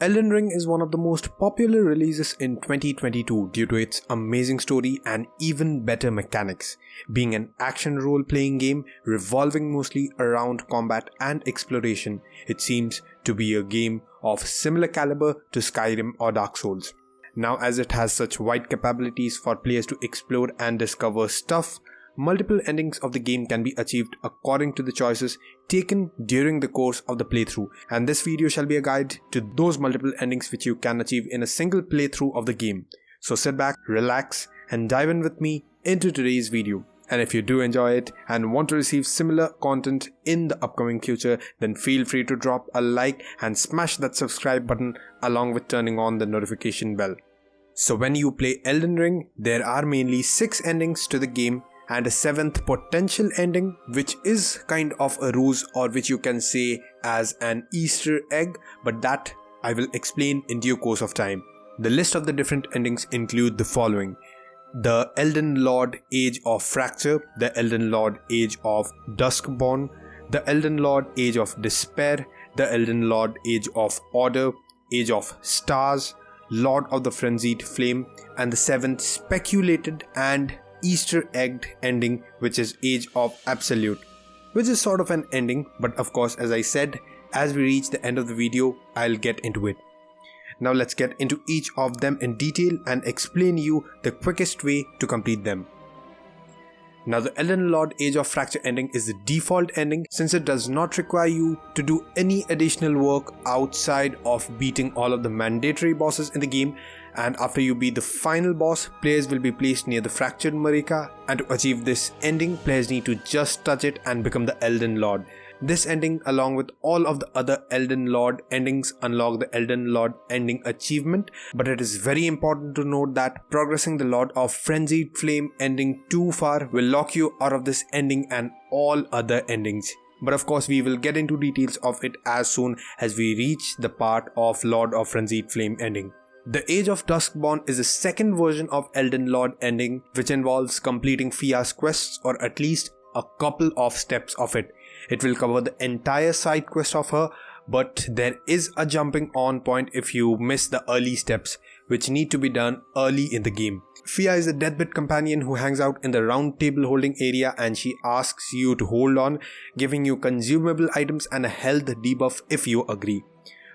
Elden Ring is one of the most popular releases in 2022 due to its amazing story and even better mechanics. Being an action role-playing game revolving mostly around combat and exploration, it seems to be a game of similar caliber to Skyrim or Dark Souls. Now, as it has such wide capabilities for players to explore and discover stuff, multiple endings of the game can be achieved according to the choices taken during the course of the playthrough, and this video shall be a guide to those multiple endings which you can achieve in a single playthrough of the game. So sit back, relax, and dive in with me into today's video. And if you do enjoy it and want to receive similar content in the upcoming future, then feel free to drop a like and smash that subscribe button along with turning on the notification bell. So when you play Elden Ring, there are mainly 6 endings to the game and a 7th potential ending, which is kind of a ruse, or which you can say as an Easter egg, but that I will explain in due course of time. The list of the different endings include the following: the Elden Lord Age of Fracture, the Elden Lord Age of Duskborn, the Elden Lord Age of Despair, the Elden Lord Age of Order, Age of Stars, Lord of the Frenzied Flame, and the 7th speculated and Easter egged ending, which is Age of Absolute, which is sort of an ending, but of course, as I said, as we reach the end of the video, I'll get into it. Now let's get into each of them in detail and explain you the quickest way to complete them. Now, the Elden Lord Age of Fracture ending is the default ending since it does not require you to do any additional work outside of beating all of the mandatory bosses in the game, and after you beat the final boss, players will be placed near the Fractured Marika, and to achieve this ending, players need to just touch it and become the Elden Lord. This ending, along with all of the other Elden Lord endings, unlock the Elden Lord ending achievement, but it is very important to note that progressing the Lord of Frenzied Flame ending too far will lock you out of this ending and all other endings. But of course, we will get into details of it as soon as we reach the part of Lord of Frenzied Flame ending. The Age of Duskborn is the second version of Elden Lord ending, which involves completing Fia's quests, or at least a couple of steps of it. It will cover the entire side quest of her, but there is a jumping on point if you miss the early steps, which need to be done early in the game. Fia is a deathbed companion who hangs out in the round table holding area, and she asks you to hold on, giving you consumable items and a health debuff if you agree.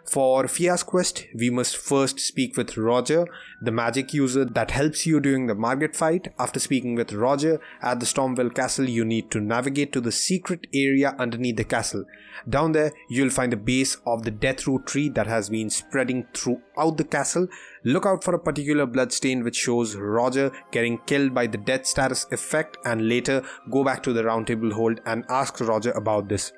For Fia's quest, we must first speak with Roger, the magic user that helps you during the Margit fight. After speaking with Roger at the Stormwell Castle, you need to navigate to the secret area underneath the castle. Down there, you'll find the base of the Deathroot tree that has been spreading throughout the castle. Look out for a particular bloodstain which shows Roger getting killed by the death status effect, and later go back to the Round Table Hold and ask Roger about this.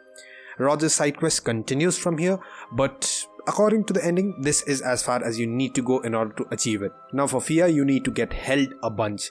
Roger's side quest continues from here, but according to the ending, this is as far as you need to go in order to achieve it. Now for Fia, you need to get held a bunch.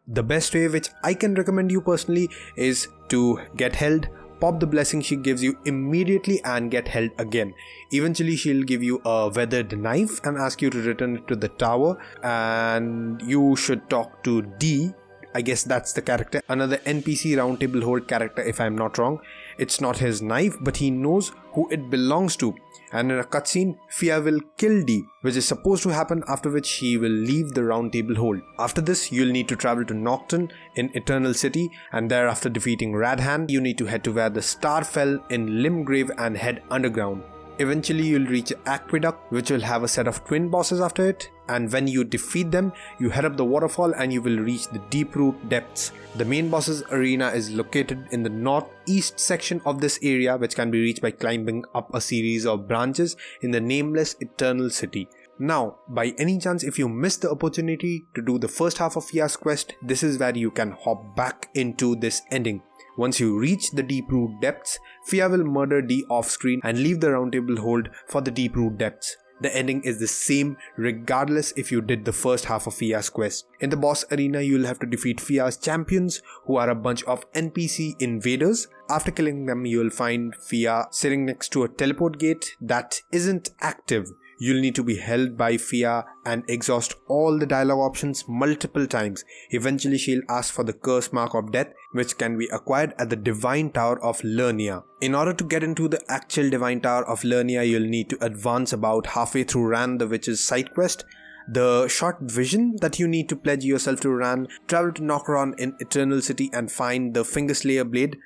The best way which I can recommend you personally is to get held, pop the blessing she gives you immediately and get held again. Eventually she'll give you a weathered knife and ask you to return it to the tower, and you should talk to D. I guess that's the character, another NPC Round Table Hold character if I'm not wrong. It's not his knife, but he knows who it belongs to. And in a cutscene, Fia will kill D, which is supposed to happen, after which he will leave the Round Table Hold. After this, you'll need to travel to Nocturne in Eternal City, and thereafter defeating Radhan, you need to head to where the star fell in Limgrave and head underground. Eventually you'll reach Aqueduct, which will have a set of twin bosses after it, and when you defeat them, you head up the waterfall and you will reach the Deeproot Depths. The main boss's arena is located in the northeast section of this area, which can be reached by climbing up a series of branches in the nameless Eternal City. Now, by any chance, if you missed the opportunity to do the first half of Fia's quest, this is where you can hop back into this ending. Once you reach the Deeproot Depths, Fia will murder D off-screen and leave the Round Table Hold for the Deeproot Depths. The ending is the same regardless if you did the first half of Fia's quest. In the boss arena, you'll have to defeat Fia's champions, who are a bunch of NPC invaders. After killing them, you'll find Fia sitting next to a teleport gate that isn't active. You'll need to be held by Fia and exhaust all the dialogue options multiple times. Eventually she'll ask for the curse mark of death, which can be acquired at the Divine Tower of Lernia. In order to get into the actual Divine Tower of Lernia, you'll need to advance about halfway through Ran the Witch's side quest. The short vision that you need to pledge yourself to Ran, travel to Nokron in Eternal City and find the Fingerslayer blade.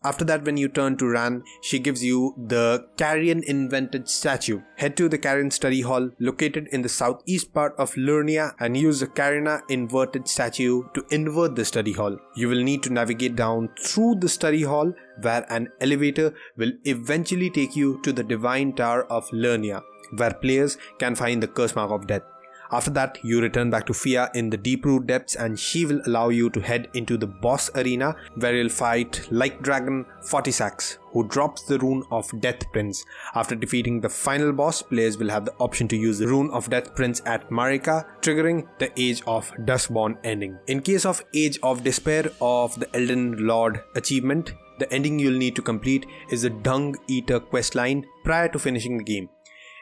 After that, when you turn to Ran, she gives you the Carrion invented statue. Head to the Carrion study hall located in the southeast part of Lernia and use the Carina inverted statue to invert the study hall. You will need to navigate down through the study hall where an elevator will eventually take you to the Divine Tower of Lernia, where players can find the curse mark of death. After that, you return back to Fia in the deep root depths and she will allow you to head into the boss arena where you'll fight Light Dragon Fortisax, who drops the rune of Death Prince. After defeating the final boss, players will have the option to use the rune of Death Prince at Marika, triggering the Age of Duskborn ending. In case of Age of Despair of the Elden Lord achievement, the ending you'll need to complete is the Dung Eater questline prior to finishing the game.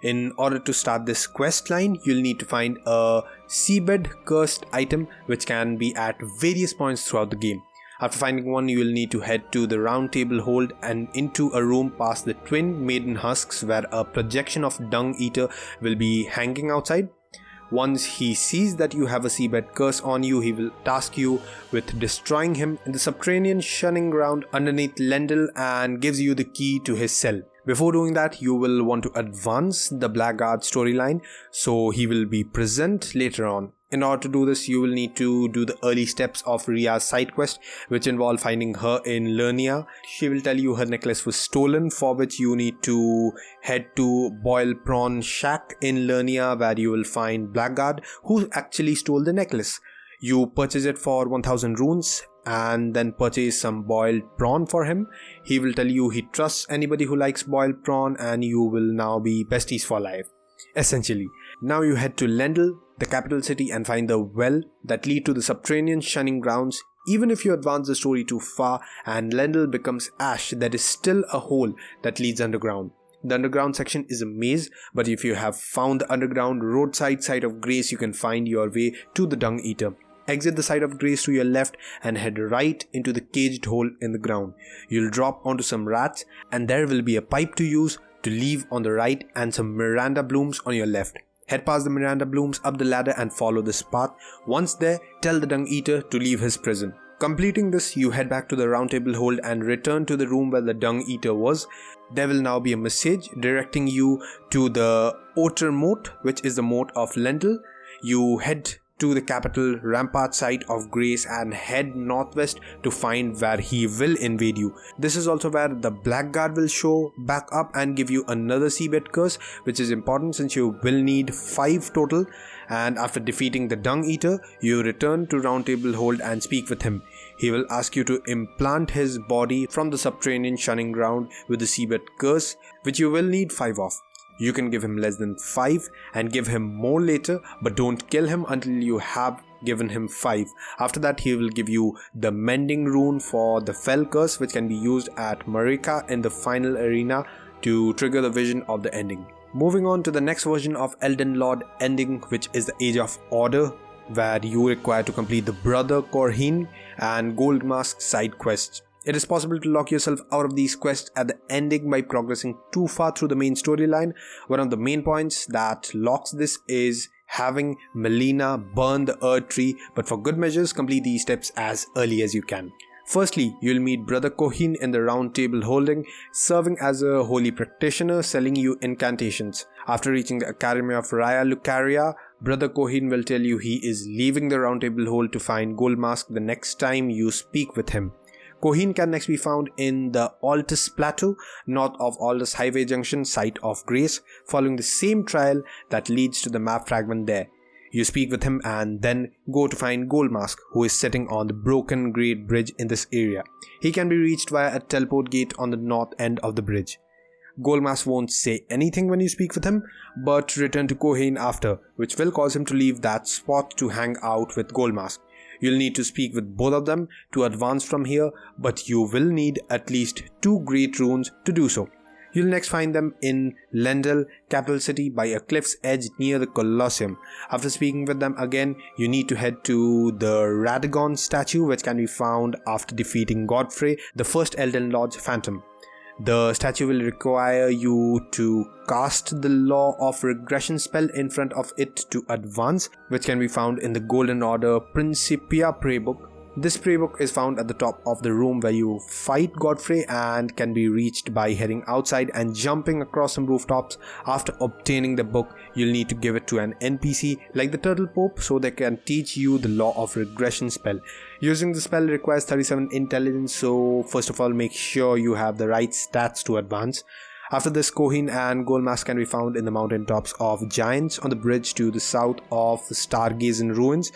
In order to start this quest line, you'll need to find a seabed cursed item which can be at various points throughout the game. After finding one, you will need to head to the Round Table Hold and into a room past the Twin Maiden Husks where a projection of Dung Eater will be hanging outside. Once he sees that you have a seabed curse on you, he will task you with destroying him in the subterranean shunning ground underneath Lendl and gives you the key to his cell. Before doing that, you will want to advance the Blackguard storyline, so he will be present later on. In order to do this, you will need to do the early steps of Ria's side quest, which involve finding her in Lernia. She will tell you her necklace was stolen, for which you need to head to Boil Prawn Shack in Lernia, where you will find Blackguard, who actually stole the necklace. You purchase it for 1000 runes and then purchase some boiled prawn for him. He will tell you he trusts anybody who likes boiled prawn and you will now be besties for life, essentially. Now you head to Lendl, the capital city, and find the well that lead to the subterranean shunning grounds. Even if you advance the story too far and Lendl becomes ash, there is still a hole that leads underground. The underground section is a maze, but if you have found the underground roadside site of grace, you can find your way to the Dung Eater. Exit the side of grace to your left and head right into the caged hole in the ground. You'll drop onto some rats and there will be a pipe to use to leave on the right and some Miranda blooms on your left. Head past the Miranda blooms up the ladder and follow this path. Once there, tell the Dung Eater to leave his prison. Completing this, you head back to the Round Table Hold and return to the room where the Dung Eater was. There will now be a message directing you to the Otter Moat, which is the moat of Lendl. You head to the capital rampart site of grace and head northwest to find where he will invade you. This is also where the Blackguard will show back up and give you another seabed curse, which is important since you will need 5 total. And after defeating the Dung Eater, you return to Round Table Hold and speak with him. He will ask you to implant his body from the subterranean shunning ground with the seabed curse, which you will need 5 of. You can give him less than 5 and give him more later, but don't kill him until you have given him 5. After that, he will give you the Mending Rune for the Fell Curse, which can be used at Marika in the final arena to trigger the vision of the ending. Moving on to the next version of Elden Lord ending, which is the Age of Order, where you require to complete the Brother Corhin and Gold Mask side quests. It is possible to lock yourself out of these quests at the ending by progressing too far through the main storyline. One of the main points that locks this is having Melina burn the Earth Tree, but for good measures, complete these steps as early as you can. Firstly, you'll meet Brother Cohin in the Round Table Holding, serving as a holy practitioner selling you incantations. After reaching the Academy of Raya Lucaria, Brother Cohin will tell you he is leaving the Round Table Hold to find Gold Mask the next time you speak with him. Cohin can next be found in the Altus Plateau, north of Aldous Highway Junction, site of Grace, following the same trail that leads to the map fragment there. You speak with him and then go to find Gold Mask, who is sitting on the broken Great Bridge in this area. He can be reached via a teleport gate on the north end of the bridge. Gold Mask won't say anything when you speak with him, but return to Cohin after, which will cause him to leave that spot to hang out with Gold Mask. You'll need to speak with both of them to advance from here, but you will need at least 2 great runes to do so. You'll next find them in Lendl, capital city, by a cliff's edge near the Colosseum. After speaking with them again, you need to head to the Radagon statue, which can be found after defeating Godfrey, the first Elden Lord's Phantom. The statue will require you to cast the Law of Regression spell in front of it to advance, which can be found in the Golden Order Principia Praybook. This praybook is found at the top of the room where you fight Godfrey and can be reached by heading outside and jumping across some rooftops. After obtaining the book, you'll need to give it to an NPC like the Turtle Pope so they can teach you the Law of Regression spell. Using the spell requires 37 intelligence, so first of all make sure you have the right stats to advance. After this, Kohin and Golmask can be found in the mountaintops of Giants on the bridge to the south of Stargazen Ruins.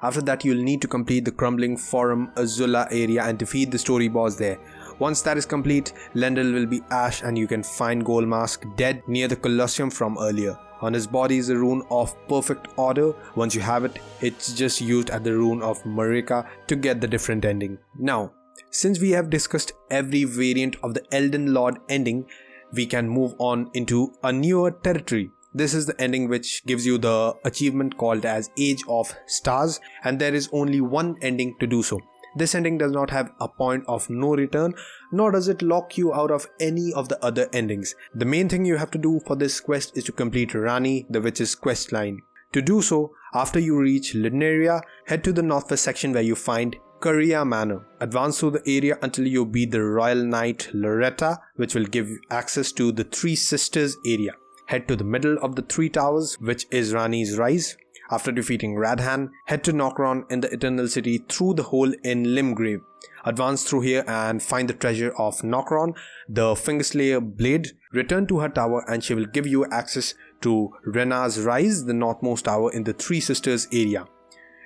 After that, you'll need to complete the crumbling Forum Azula area and defeat the story boss there. Once that is complete, Lendl will be ash and you can find Golmask dead near the Colosseum from earlier. On his body is a rune of perfect order. Once you have it, it's just used at the rune of Marika to get the different ending. Now, since we have discussed every variant of the Elden Lord ending, we can move on into a newer territory. This is the ending which gives you the achievement called as Age of Stars, and there is only one ending to do so. This ending does not have a point of no return, nor does it lock you out of any of the other endings. The main thing you have to do for this quest is to complete Rani, the witch's quest line. To do so, after you reach Lineria, head to the northwest section where you find Korea Manor. Advance through the area until you beat the Royal Knight Loretta, which will give access to the Three Sisters area. Head to the middle of the Three Towers, which is Rani's Rise. After defeating Radhan, head to Nokron in the Eternal City through the hole in Limgrave. Advance through here and find the treasure of Nokron, the Fingerslayer blade. Return to her tower and she will give you access to Rena's Rise, the northmost tower in the Three Sisters area.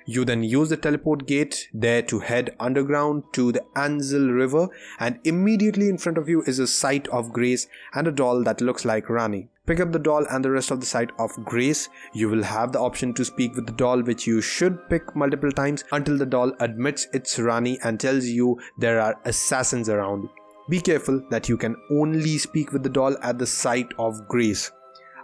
You then use the teleport gate there to head underground to the Anzil River, and immediately in front of you is a site of grace and a doll that looks like Rani. Pick up the doll and the rest of the site of grace. You will have the option to speak with the doll, which you should pick multiple times until the doll admits it's Rani and tells you there are assassins around. Be careful that you can only speak with the doll at the site of grace.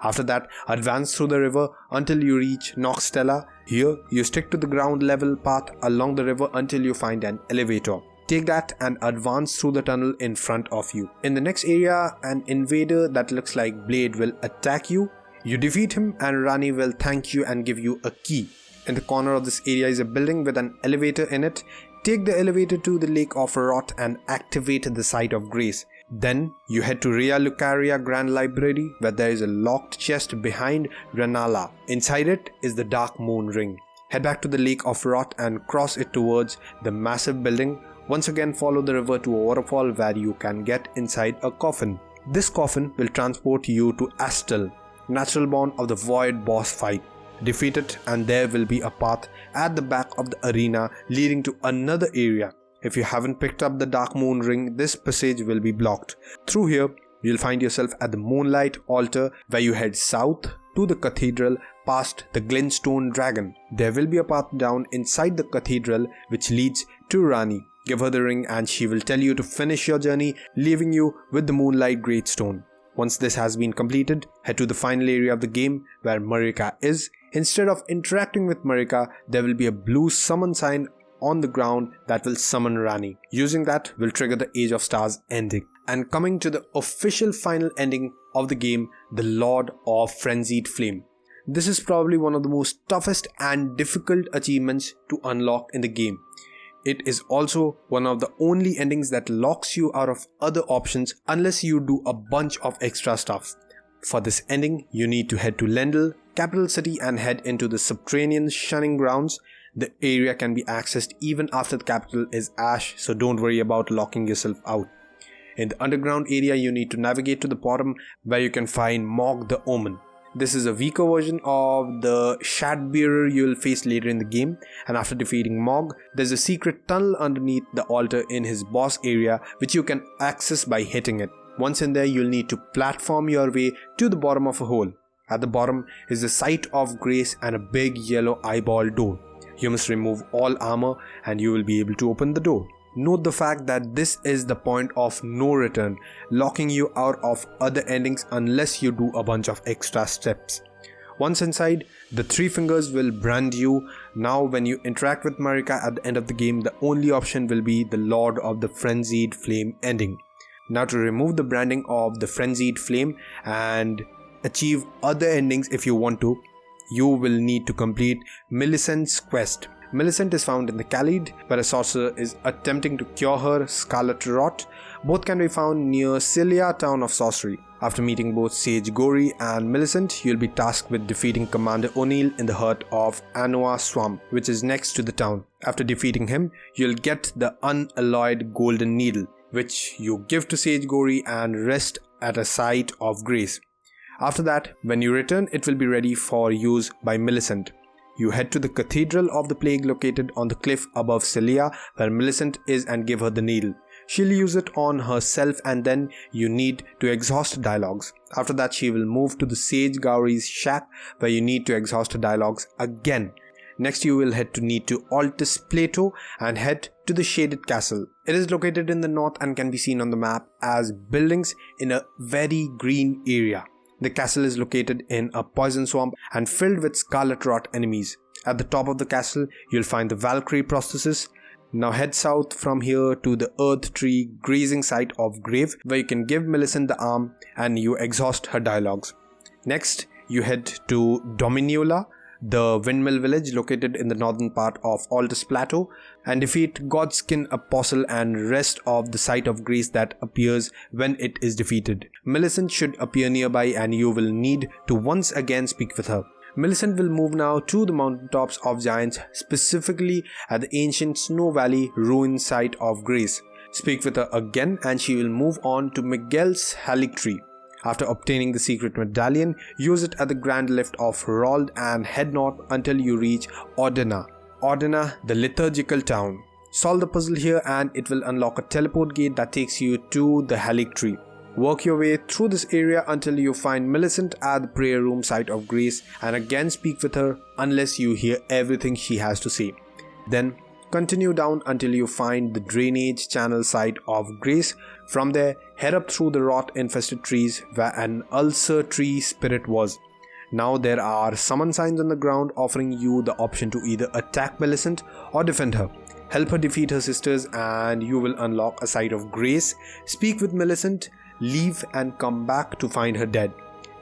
After that, advance through the river until you reach Noxtella. Here, you stick to the ground level path along the river until you find an elevator. Take that and advance through the tunnel in front of you. In the next area, an invader that looks like Blade will attack you. You defeat him and Rani will thank you and give you a key. In the corner of this area is a building with an elevator in it. Take the elevator to the Lake of Rot and activate the Site of Grace. Then you head to Ria Lucaria Grand Library, where there is a locked chest behind Renala. Inside it is the Dark Moon Ring. Head back to the Lake of Rot and cross it towards the massive building. Once again, follow the river to a waterfall where you can get inside a coffin. This coffin will transport you to Astel, natural born of the Void boss fight. Defeat it and there will be a path at the back of the arena leading to another area. If you haven't picked up the Dark Moon Ring, this passage will be blocked. Through here, you'll find yourself at the Moonlight Altar, where you head south to the cathedral past the Glintstone Dragon. There will be a path down inside the cathedral which leads to Rani. Give her the ring and she will tell you to finish your journey, leaving you with the Moonlight Greatstone. Once this has been completed, head to the final area of the game where Marika is. Instead of interacting with Marika, there will be a blue summon sign on the ground that will summon Rani. Using that will trigger the Age of Stars ending. And coming to the official final ending of the game, the Lord of Frenzied Flame. This is probably one of the most toughest and difficult achievements to unlock in the game. It is also one of the only endings that locks you out of other options unless you do a bunch of extra stuff. For this ending, you need to head to Lendl, capital city, and head into the subterranean shunning grounds. The area can be accessed even after the capital is ash, so don't worry about locking yourself out. In the underground area, you need to navigate to the bottom where you can find Mog the Omen. This is a weaker version of the Shadbearer you'll face later in the game, and after defeating Mog, there's a secret tunnel underneath the altar in his boss area which you can access by hitting it. Once in there, you'll need to platform your way to the bottom of a hole. At the bottom is the Site of Grace and a big yellow eyeball door. You must remove all armor and you will be able to open the door. Note the fact that this is the point of no return, locking you out of other endings unless you do a bunch of extra steps. Once inside, the three fingers will brand you. Now when you interact with Marika at the end of the game, the only option will be the Lord of the Frenzied Flame ending. Now to remove the branding of the Frenzied Flame and achieve other endings if you want to, you will need to complete Millicent's quest. Millicent is found in the Khalid, where a sorcerer is attempting to cure her scarlet rot. Both can be found near Cilia, town of sorcery. After meeting both Sage Gori and Millicent, you'll be tasked with defeating Commander O'Neill in the heart of Anoa Swamp, which is next to the town. After defeating him, you'll get the unalloyed golden needle, which you give to Sage Gori and rest at a site of grace. After that, when you return, it will be ready for use by Millicent. You head to the Cathedral of the Plague located on the cliff above Celia, where Millicent is, and give her the needle. She'll use it on herself, and then you need to exhaust dialogues. After that, she will move to the Sage Gauri's shack, where you need to exhaust dialogues again. Next, you will need to Altus Plateau and head to the Shaded Castle. It is located in the north and can be seen on the map as buildings in a very green area. The castle is located in a poison swamp and filled with scarlet rot enemies. At the top of the castle, you'll find the Valkyrie prosthesis. Now head south from here to the Earth Tree grazing site of Grave, where you can give Millicent the arm and you exhaust her dialogues. Next, you head to Dominiola, the windmill village located in the northern part of Altus Plateau, and defeat Godskin Apostle and rest of the site of grace that appears when it is defeated. Millicent should appear nearby and you will need to once again speak with her. Millicent will move now to the mountaintops of giants, specifically at the ancient Snow Valley ruin site of grace. Speak with her again and she will move on to Miguel's Halictree. After obtaining the secret medallion, use it at the Grand Lift of Rold and head north until you reach Ordena, the liturgical town. Solve the puzzle here and it will unlock a teleport gate that takes you to the Halictree. Work your way through this area until you find Millicent at the prayer room site of grace and again speak with her unless you hear everything she has to say. Then continue down until you find the drainage channel site of grace. From there, head up through the rot-infested trees where an ulcer tree spirit was. Now there are summon signs on the ground offering you the option to either attack Millicent or defend her. Help her defeat her sisters and you will unlock a site of grace. Speak with Millicent, leave and come back to find her dead.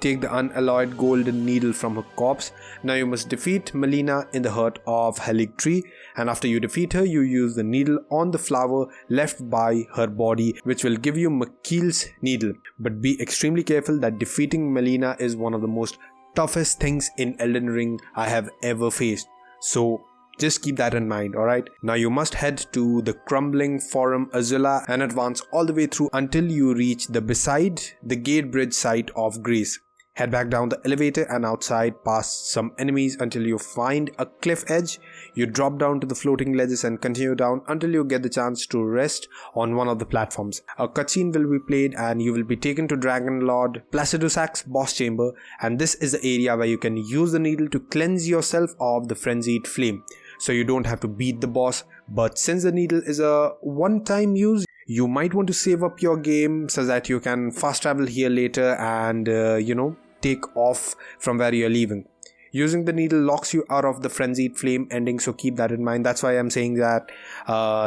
Take the unalloyed golden needle from her corpse. Now you must defeat Melina in the heart of Halictree, and after you defeat her, you use the needle on the flower left by her body, which will give you Makil's needle. But be extremely careful that defeating Melina is one of the most toughest things in Elden Ring I have ever faced. So just keep that in mind, alright? Now you must head to the crumbling Forum Azula and advance all the way through until you reach the beside the gate bridge site of grace. Head back down the elevator and outside past some enemies until you find a cliff edge. You drop down to the floating ledges and continue down until you get the chance to rest on one of the platforms. A cutscene will be played and you will be taken to Dragon Lord Placidusac's boss chamber, and this is the area where you can use the needle to cleanse yourself of the frenzied flame. So you don't have to beat the boss, but since the needle is a one-time use, you might want to save up your game so that you can fast travel here later and take off from where you're leaving. Using the needle locks you out of the frenzied flame ending, so keep that in mind. That's why I'm saying that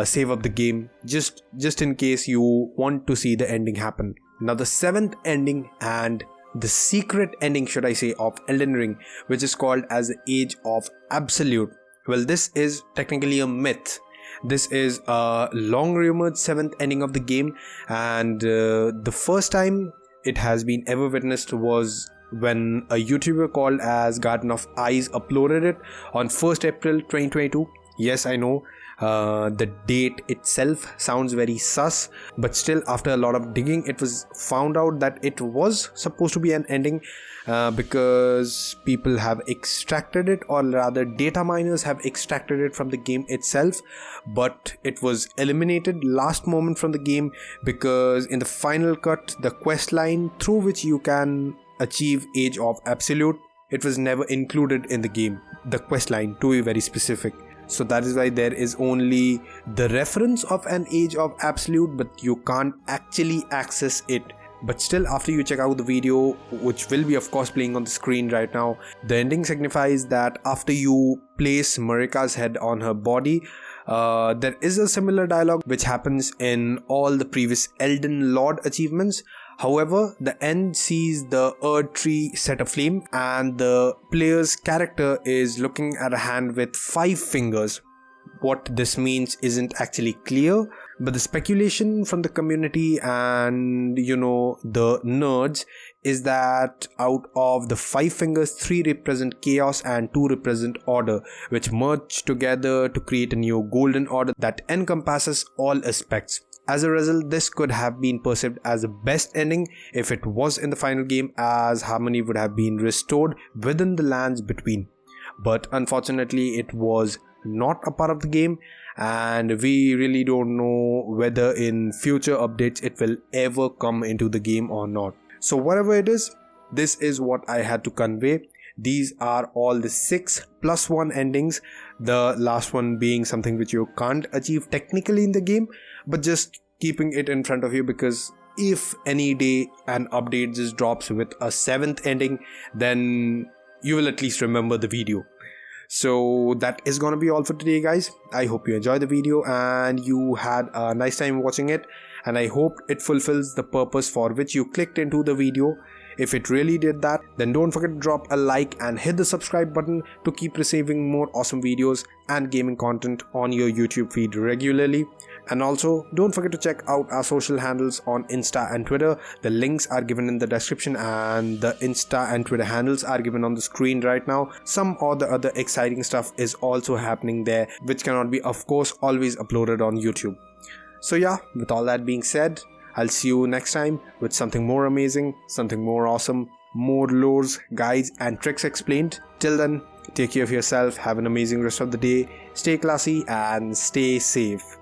save up the game just in case you want to see the ending happen. Now the seventh ending and the secret ending, should I say, of Elden Ring, which is called as the Age of Absolute. Well, this is technically a myth. This is a long rumored seventh ending of the game, and the first time it has been ever witnessed was when a YouTuber called as Garden of Eyes uploaded it on 1st April 2022. Yes, I know the date itself sounds very sus, but still after a lot of digging it was found out that it was supposed to be an ending because people have extracted it, or rather data miners have extracted it from the game itself, but it was eliminated last moment from the game because in the final cut, the quest line through which you can achieve Age of Absolute, it was never included in the game. The quest line, to be very specific. so that is why there is only the reference of an Age of Absolute, but you can't actually access it. But still, after you check out the video, which will be of course playing on the screen right now, the ending signifies that after you place Marika's head on her body, there is a similar dialogue which happens in all the previous Elden Lord achievements. However, the end sees the Erd tree set aflame and the player's character is looking at a hand with 5 fingers. What this means isn't actually clear, but the speculation from the community and the nerds is that out of the 5 fingers, 3 represent chaos and 2 represent order, which merge together to create a new golden order that encompasses all aspects. As a result, this could have been perceived as the best ending if it was in the final game, as harmony would have been restored within the lands between. But unfortunately, it was not a part of the game, and we really don't know whether in future updates it will ever come into the game or not. So whatever it is, this is what I had to convey. These are all the 6 plus 1 endings, the last one being something which you can't achieve technically in the game, but just keeping it in front of you, because if any day an update just drops with a 7th ending, then you will at least remember the video. So that is gonna be all for today, guys. I hope you enjoyed the video and you had a nice time watching it, and I hope it fulfills the purpose for which you clicked into the video. If it really did that, then don't forget to drop a like and hit the subscribe button to keep receiving more awesome videos and gaming content on your YouTube feed regularly. And also, don't forget to check out our social handles on Insta and Twitter. The links are given in the description and the Insta and Twitter handles are given on the screen right now. Some or the other exciting stuff is also happening there, which cannot be, of course, always uploaded on YouTube. So yeah, with all that being said, I'll see you next time with something more amazing, something more awesome, more lores, guides and tricks explained. Till then, take care of yourself, have an amazing rest of the day, stay classy and stay safe.